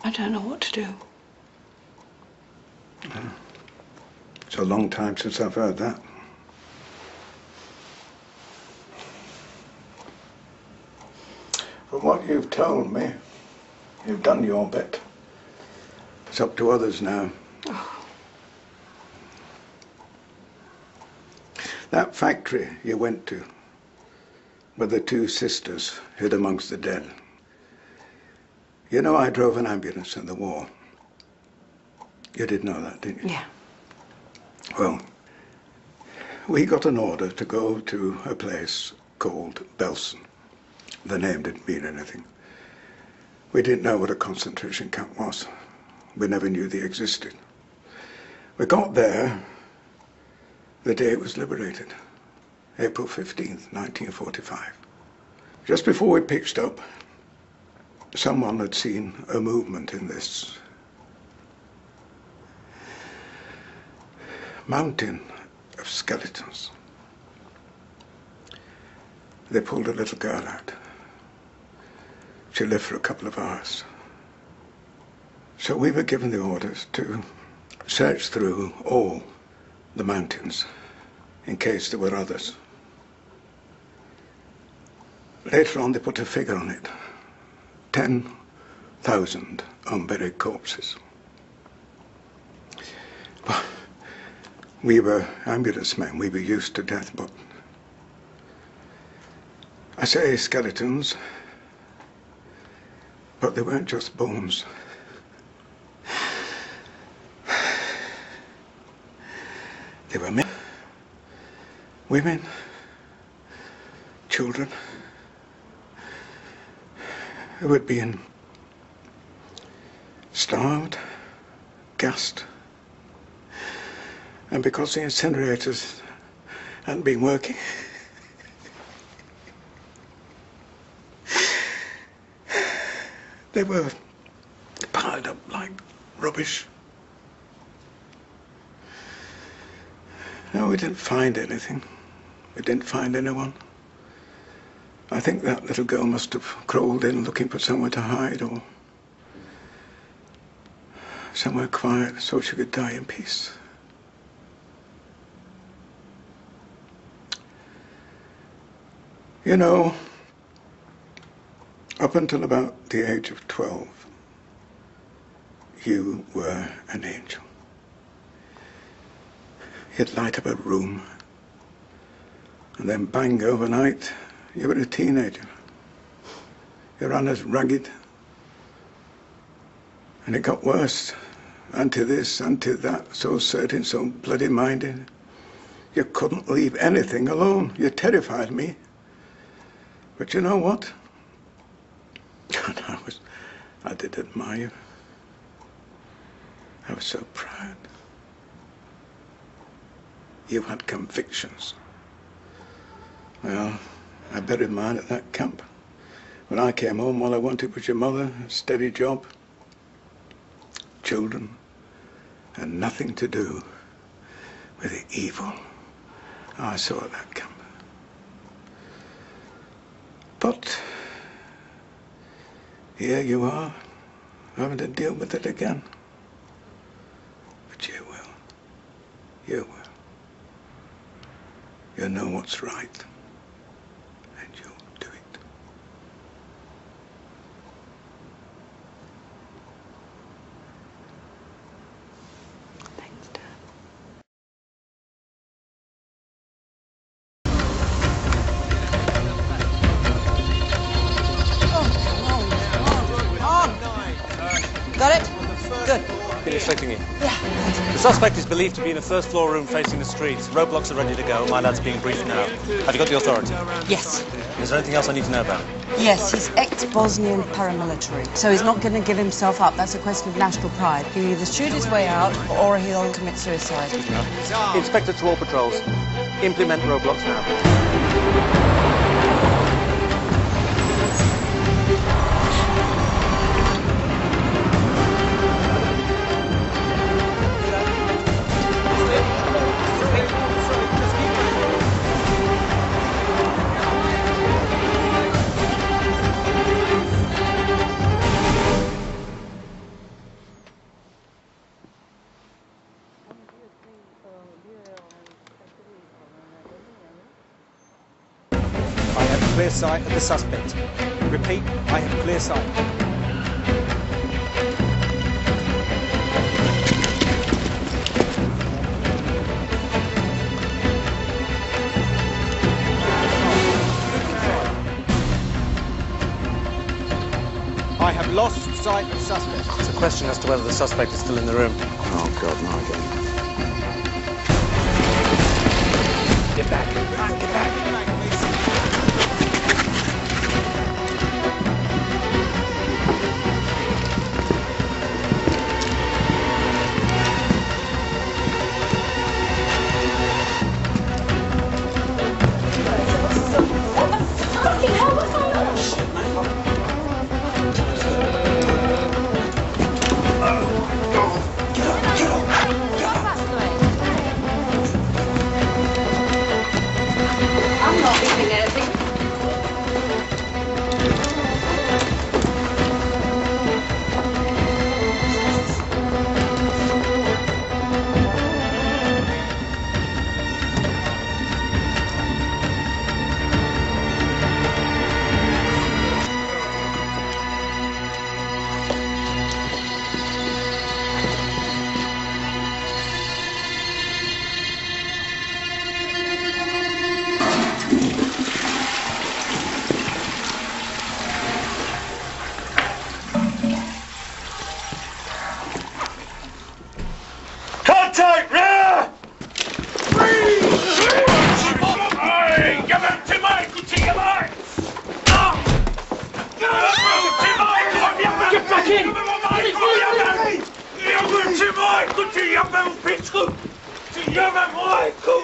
I don't know what to do. It's a long time since I've heard that. From what you've told me, you've done your bit. It's up to others now. Oh. That factory you went to, where the two sisters hid amongst the dead. You know I drove an ambulance in the war. You did know that, didn't you? Yeah. Well, we got an order to go to a place called Belsen. The name didn't mean anything. We didn't know what a concentration camp was. We never knew they existed. We got there the day it was liberated, April 15th, 1945. Just before we pitched up, someone had seen a movement in this mountain of skeletons. They pulled a little girl out. She lived for a couple of hours. So we were given the orders to search through all the mountains in case there were others. Later on they put a figure on it. 10,000 unburied corpses. Well, we were ambulance men, we were used to death, but I say skeletons, but they weren't just bones. They were men, women, children, who had been starved, gassed, and because the incinerators hadn't been working, they were piled up like rubbish. No, we didn't find anything. We didn't find anyone. I think that little girl must have crawled in looking for somewhere to hide or somewhere quiet so she could die in peace. You know, up until about the age of 12, you were an angel. You'd light up a room, and then bang, overnight, you were a teenager. You ran as ragged, and it got worse. Unto this, unto that, so certain, so bloody minded. You couldn't leave anything alone. You terrified me. But you know what? I did admire you. I was so proud. You had convictions. Well, I buried mine at that camp. When I came home, all I wanted was your mother, a steady job, children, and nothing to do with the evil I saw at that camp. But here you are, having to deal with it again. But you will. You will. You know what's right, and you'll do it. Thanks, Dad. Got it? Good. Been expecting you. Yeah. The suspect is believed to be in the first floor room facing the streets. Roadblocks are ready to go. My lad's being briefed now. Have you got the authority? Yes. Is there anything else I need to know about him? Yes, he's ex-Bosnian paramilitary, so he's not going to give himself up. That's a question of national pride. He'll either shoot his way out or he'll commit suicide. Inspector to all patrols. Implement roadblocks now. clear sight of the suspect. Repeat, I have clear sight. I have lost sight of suspect. It's a question as to whether the suspect is still in the room. Oh, God, not again. Get back. Get back. Get back. I'm not leaving anything. Contact, rear! Give him to Michael, to your mind! Get back in! Give him to Michael, to your man, Pittsburgh! To your man, Michael!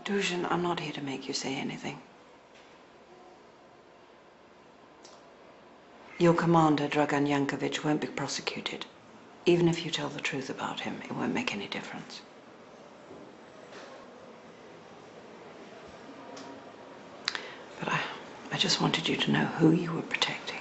Dusan, I'm not here to make you say anything. Your commander, Dragan Yankovic, won't be prosecuted. Even if you tell the truth about him, it won't make any difference. But I just wanted you to know who you were protecting.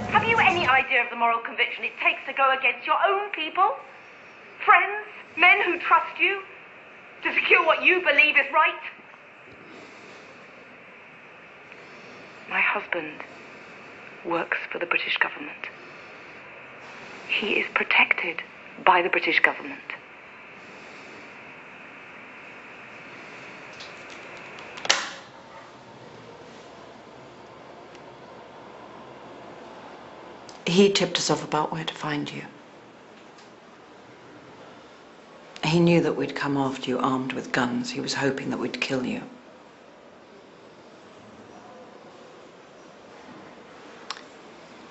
Have you any idea of the moral conviction it takes to go against your own people? Friends? Men who trust you? To secure what you believe is right? My husband works for the British government. He is protected by the British government. He tipped us off about where to find you. He knew that we'd come after you armed with guns. He was hoping that we'd kill you.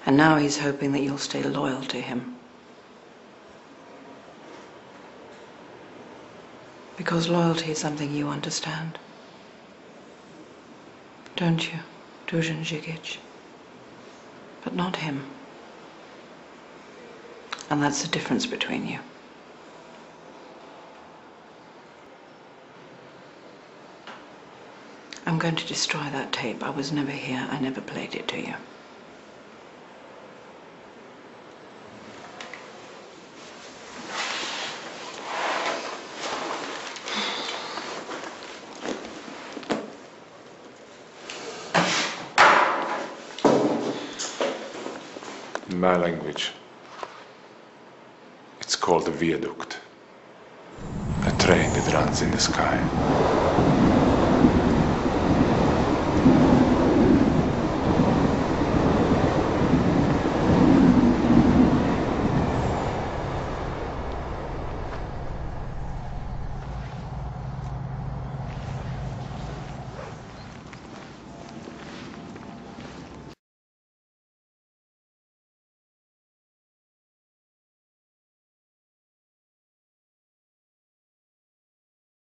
And now he's hoping that you'll stay loyal to him. Because loyalty is something you understand. Don't you, Dusan Žigić? But not him. And that's the difference between you. I'm going to destroy that tape. I was never here. I never played it to you. In my language, it's called a viaduct, a train that runs in the sky.